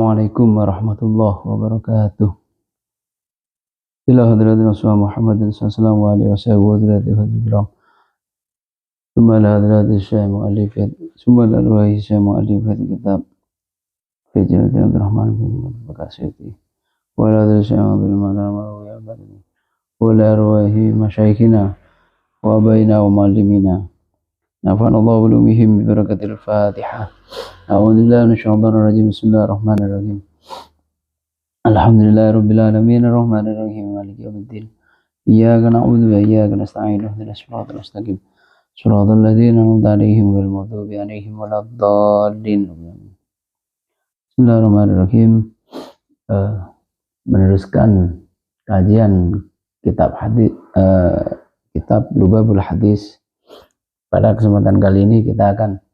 Assalamualaikum warahmatullahi wabarakatuh. Ila hadratin Rasulullah Muhammadin sallallahu alaihi wasallam wa hadratin ثم الهدرات الشيء مؤلفة ثم الألواح الشيء مؤلفة الكتاب في جلد عبد الرحمن بن بكاسيتي ولا هذا الشيء بالمعنى المروي أبدا ولا أرواح مشايخنا وأبينا ومعلمينا نفعنا الله بعلومهم ببركة الفاتحة أعوذ بالله من الشيطان الرجيم بسم الله الرحمن الرحيم الحمد لله رب العالمين الرحمن الرحيم مالك يوم الدين إياك نعبد وإياك نستعين اهدنا الصراط المستقيم صراط الذين أنعمت عليهم غير المغضوب عليهم ولا الضالين. Bismillahirrahmanirrahim. Meneruskan kajian kitab hadis, kitab Lubabul Hadis. Pada kesempatan kali ini kita akan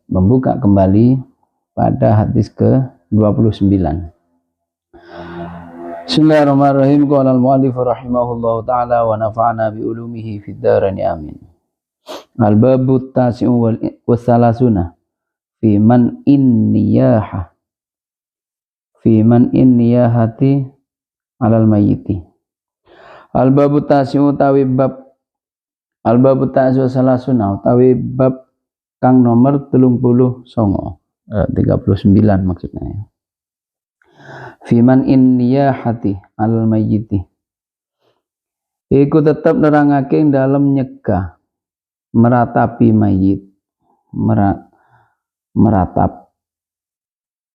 membuka kembali pada hadis ke-29. Bismillahirrahmanirrahim. Qala al-mu'allif rahimahullahu ta'ala wa nafa'ana bi ulumihi fid dharain amin. Al-babu tasi'u wa salasuna fi man inniyaha fi man inniyahati 'alal mayyiti. Al-babu tasi'u tawi bab al-babu tasi'u salasuna tawi bab kang nomor 39 maksudnya ya. Fiman inniyahati al mayyiti iku tetap nerangake dalam nyegah meratapi mayit,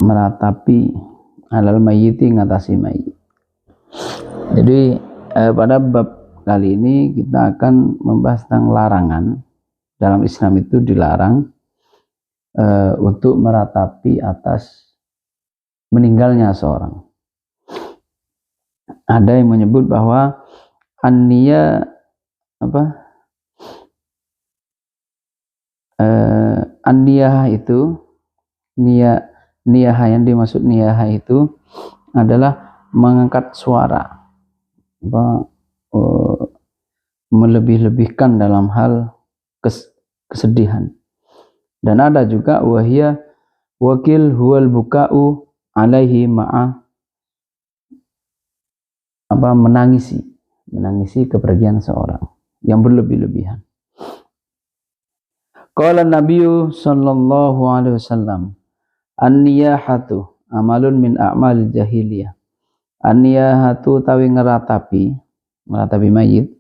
meratapi alal mayyiti ngatasi mayit. Jadi pada bab kali ini kita akan membahas tentang larangan. Dalam Islam itu dilarang untuk meratapi atas meninggalnya seorang. Ada yang menyebut bahwa an-niyah an-niyah itu niyah yang dimaksud niyah itu adalah mengangkat suara, melebih-lebihkan dalam hal kesedihan. Dan ada juga wahia wakil huwal buka'u alaihi ma'a menangisi kepergian seorang yang berlebih-lebihan. Qala Nabi sallallahu alaihi wasallam an-niyahatu amalun min a'mal jahiliyah. An-niyahatu tawi meratapi mayit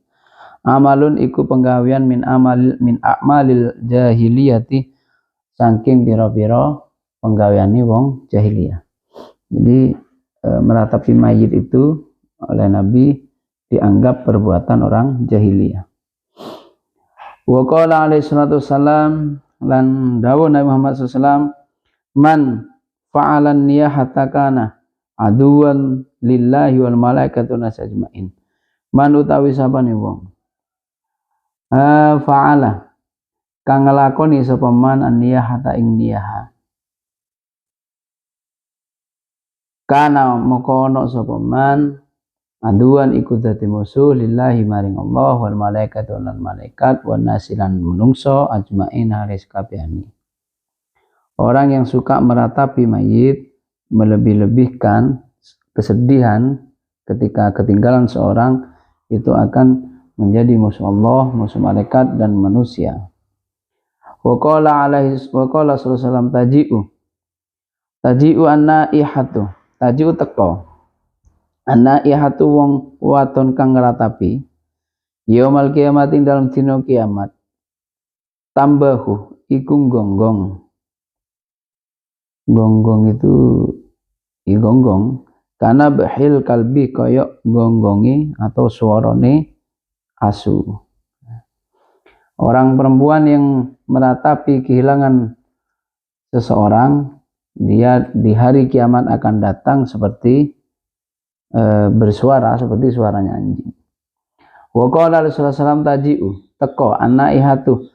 amalun iku penggawean min a'malil jahiliyati saking pira-pira penggaweane wong jahiliyah. Jadi meratapi mayit itu oleh Nabi dianggap perbuatan orang jahiliyah. Wa qala alaihi salatu wassalam lan dawuh Nabi Muhammad SAW man fa'alan niyahata kana aduwan lillahi wal malaikatu nas ajmain. Man utawi sapane wong fa'ala kang nglakoni sapa man an niyahata ing niyah kana moko ana sapa man aduan iku dadi musuh lillahi maring Allah wal malaikatu lan malaikat wan nasilan menungso ajmain haris kabehane. Orang yang suka meratapi mayit, melebih-lebihkan kesedihan ketika ketinggalan seorang, itu akan menjadi musuh Allah, musuh malaikat dan manusia. Wa qala sallallahu alaihi wasallam taji'u an-naihatu taji'u teko an-naihatu wong waton kang ngratapi yaumul kiamat ing dalem dina kiamat tambahu iku gonggong itu gonggong karena bahil kalbi koyok gonggongi atau suarane asu. Orang perempuan yang meratapi kehilangan seseorang, dia di hari kiamat akan datang seperti bersuara seperti suaranya anjing. Wa qala Rasulullah sallallahu taji'u teko an-naihatu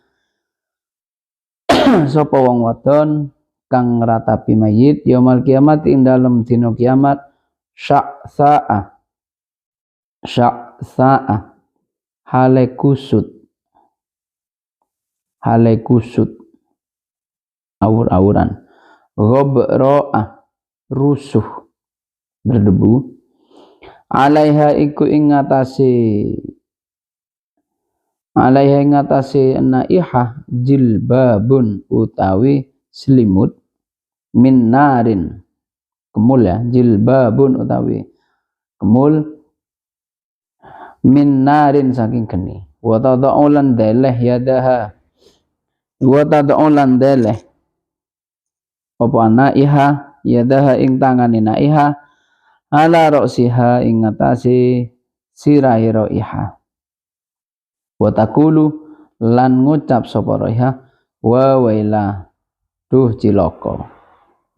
sapa wong wadon kang ngratapi mayit yaumul kiamat ing dalem dina kiamat sya'sa'a hale kusut awur-awuran ghabra'ah rusuh berdebu, alaiha iku ing ngatasi naihah jilbabun utawi selimut min narin kemul ya, jilbabun utawi kemul min narin saking geni, wa tad'ulan deleh yadaha, wa tad'ulan deleh apa naiha yadaha ing tangane naiha ala ra'siha ing ngatasi sirahe raiha, wa taqulu lan ngucap sapa raiha wa waila duh cilaka.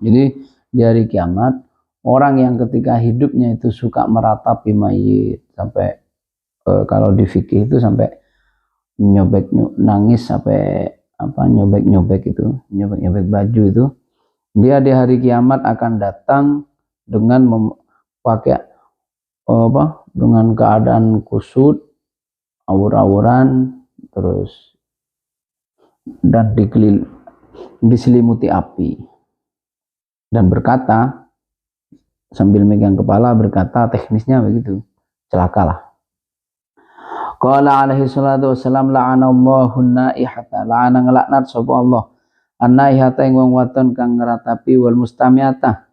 Jadi di hari kiamat orang yang ketika hidupnya itu suka meratapi mayit sampai kalau di fikih itu sampai nangis sampai apa nyobek baju itu, dia di hari kiamat akan datang dengan pakai dengan keadaan kusut, awur-awuran, terus dan diselimuti api dan berkata sambil megang kepala berkata, teknisnya begitu, celakalah. Qala alaihi salatu wassalam la'anallahu naihata, la'ana ngelaknat sapa Allah an-naihata ing wong wadon kang ngratapi wal mustamiata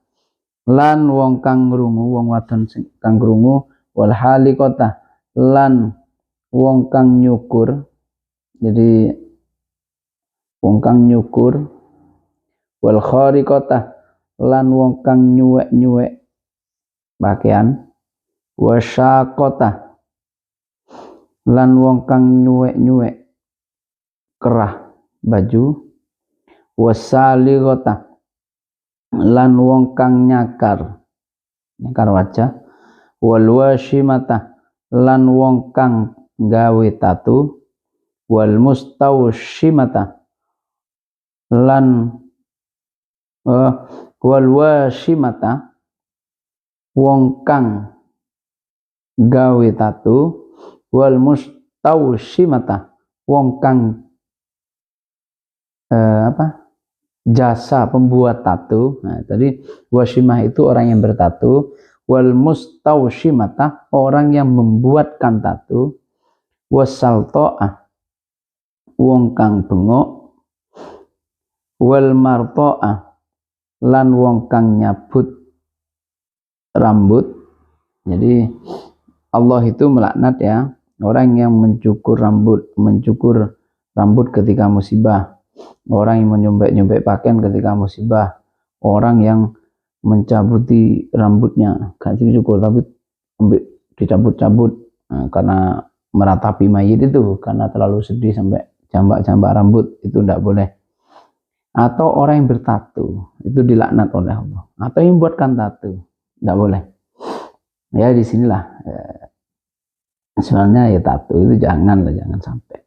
lan wong kang ngrungu, wong wadon kang ngrungu, wal halikota lan wong kang nyukur. Jadi wong kang nyukur, wal khariqata lan wong kang nyuwek-nyuwek pakaian, wasyaqata lan wong kang nyuwek-nyuwek kerah baju, wasalighata lan wong kang nyakar wajah, wal washimata lan wong kang gawe tatu, wal mustawshimata lan wal washimata wong kang gawe tatu, wal mustawshimata wong kang jasa pembuat tatu. Nah, tadi washimah itu orang yang bertatu, wal mustawshimata orang yang membuatkan tatu, wasalto'ah wong kang bengok, wal marto'ah lan wong kang nyabut rambut. Jadi Allah itu melaknat ya orang yang mencukur rambut ketika musibah, orang yang menyobek-nyobek pakaian ketika musibah, orang yang mencabuti rambutnya, gak cukur tapi dicabut-cabut karena meratapi mayit itu, karena terlalu sedih sampai jambak-jambak rambut, itu tidak boleh. Atau orang yang bertatu itu dilaknat oleh Allah, atau yang buatkan tatu tidak boleh. Ya disinilah sebenarnya ya tatu itu jangan sampai.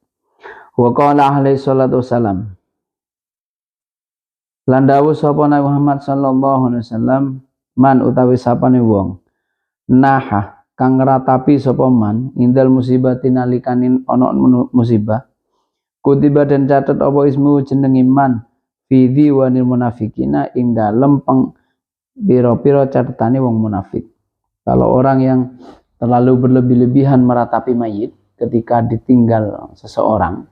Wa qala alaihi salatu wassalam, lan dawuh sapa Nabi Muhammad sallallahu alaihi wasallam, man utawi sapane wong naha kang ngratapi sapa man indal musibati nalikanin ana musibah, kutiba dan catet apa ismu jeneng iman fi diwanil munafikina ing dalem pira-pira catetane wong munafik. Kalau orang yang terlalu berlebih-lebihan meratapi mayit ketika ditinggal seseorang,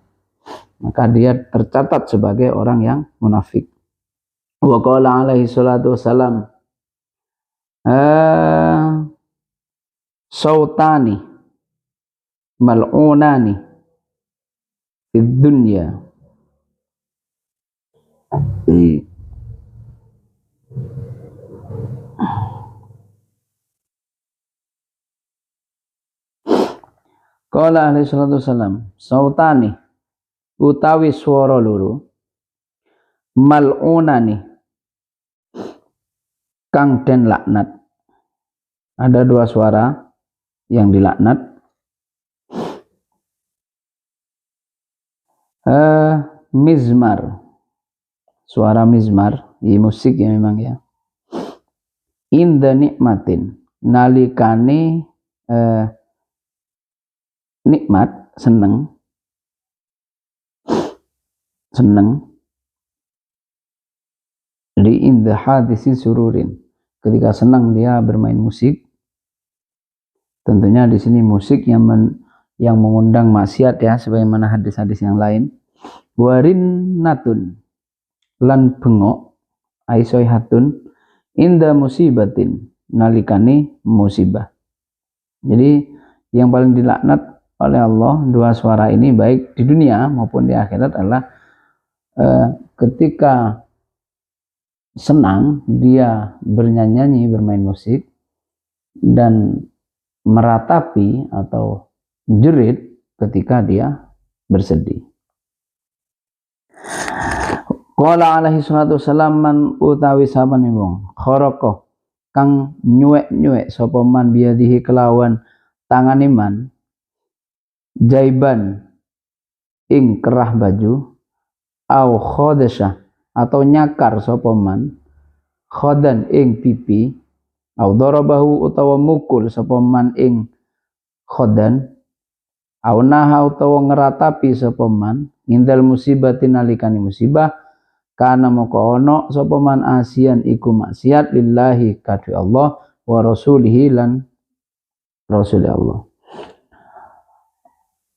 maka dia tercatat sebagai orang yang munafik. Wa qala alaihi salatu wassalam, sautani mal'unani fid dunya. Qala alaihi salatu wassalam, sautani utawi swara loro, mal'unani kang den laknat. Ada dua suara yang dilaknat. Mizmar, suara mizmar di musik ya memang ya. Inda nikmatin, nalikane nikmat, seneng Jadi inda hadisi sururin, ketika senang dia bermain musik. Tentunya di sini musik yang mengundang maksiat ya, sebagaimana hadis-hadis yang lain. Warin natun lan bengok aisoihatun inda musibatin nalikani musibah. Jadi yang paling dilaknat oleh Allah dua suara ini baik di dunia maupun di akhirat adalah ketika senang dia bernyanyi, bermain musik, dan meratapi atau jerit ketika dia bersedih. Qala alaihi salatu wassalam man utawi saban wong kharaqa kang nyuwek-nyuwek sapa man biadihi kelawan tangan iman jaiban ing kerah baju au khodasha atau nyakar sapa man khodan ing pipi au darabahu utawa mukul sapa man ing khodan au naha utawa ngeratapi sapa man indal musibati nalikani musibah kana moko ono sapa man asian iku maksiat lillahi kadhi Allah wa rasulihi lan rasul Allah.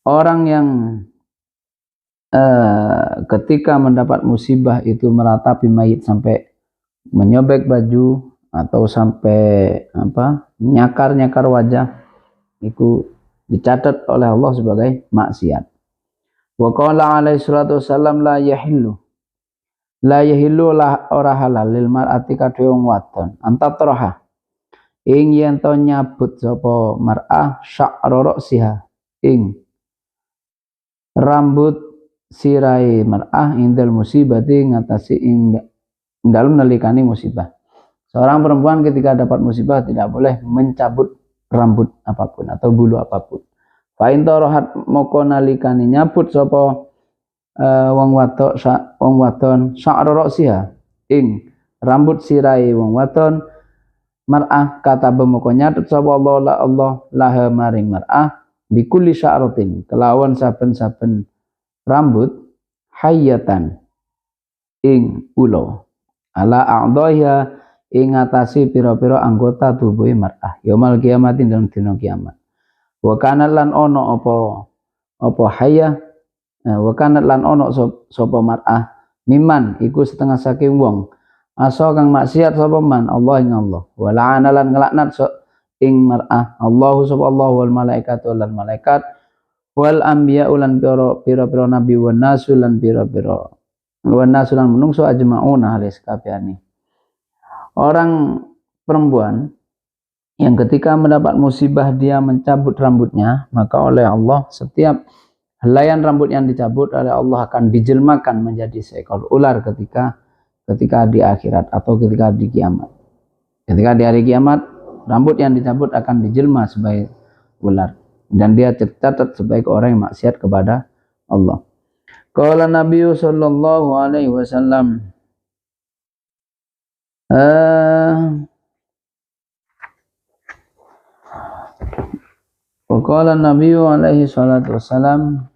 Orang yang ketika mendapat musibah itu meratapi mayit sampai menyobek baju atau sampai nyakar-nyakar wajah, itu dicatat oleh Allah sebagai maksiat. Wa qala alaihi salatu wasallam la yahillu lah ora halal lil mar'ati kadhe wong wadon antatraha ing yen to nyabut sapa mar'ah sya'ra ra'siha ing rambut sirai mar'ah indal musibati ngatasi ing dalem nalikani musibah. Seorang perempuan ketika dapat musibah tidak boleh mencabut rambut apapun atau bulu apapun. Fa in tarahat moko nalikani nyabut sapa wong wadon sya'ra ra'siha ing rambut sirai wong wadon mar'ah kata bemoko nyatet sapa Allah laha maring mar'ah bikulli sya'ratin kelawan saben-saben rambut hayatan ing ulo ala a'dhaya ing ngatasi pira-pira anggota tubuh mar'ah yaumul kiamatin dalam dina kiamat. Wa kana lan ono apa hayya wa kana lan ono sapa mar'ah miman iku setengah saking wong asa kang maksiat sapa man Allah ing Allah wa la'ana lan nglaknat ing mar'ah Allahu sapa Allah wal malaikatu lan malaikat wal anbiya ulan pira-pira nabi wan nasu lan pira-pira wan nasu lan menungso ajmauna halis kabehane. Orang perempuan yang ketika mendapat musibah dia mencabut rambutnya, maka oleh Allah setiap helaian rambut yang dicabut oleh Allah akan dijelmakan menjadi seekor ular ketika di akhirat atau ketika di kiamat. Ketika di hari kiamat, rambut yang dicabut akan dijelma sebagai ular dan dia tercatat sebagai orang yang maksiat kepada Allah. Qala Nabi sallallahu alaihi wasallam Qala Nabi alaihi salatu wasalam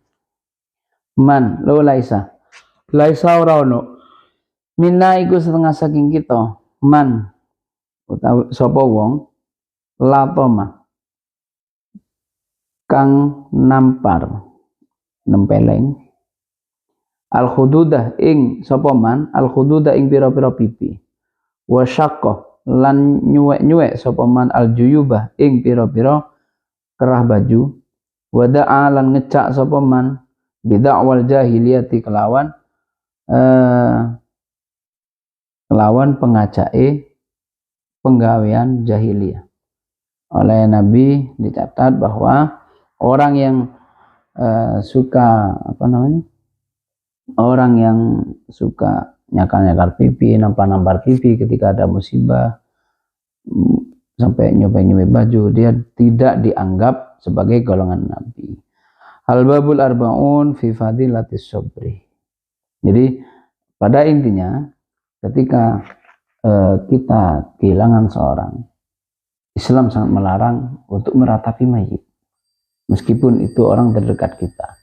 man lo laisa ora ono minna iku setengah saking kita man utawi sapa wong latoma kang nempeleng al khududah ing sapa man al khududah ing pira-pira pipi wa syaqqa lan nyuwek-nyuwek sapa man al juyubah ing pira-pira kerah baju wada'a lan ngecak sapa man bid'awal jahiliyati kelawan pengajake penggawean jahiliyah. Oleh Nabi dicatat bahwa orang yang orang yang suka nyakar-nyakar pipi, nampar-nampar pipi ketika ada musibah, sampai nyobek-nyobek baju, dia tidak dianggap sebagai golongan Nabi. Al-babul arba'un fi fadilatis sabri. Jadi pada intinya ketika kita kehilangan seorang, Islam sangat melarang untuk meratapi mayit. Meskipun itu orang terdekat kita.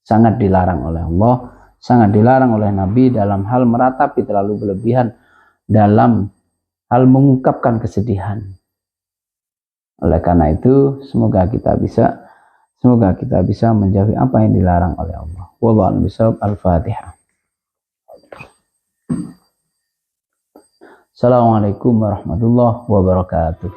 Sangat dilarang oleh Allah, sangat dilarang oleh Nabi dalam hal meratapi terlalu berlebihan dalam hal mengungkapkan kesedihan. Oleh karena itu, semoga kita bisa menjauhi apa yang dilarang oleh Allah. Wallahu a'lam bishawab. Al-Fatihah. Assalamualaikum warahmatullahi wabarakatuh.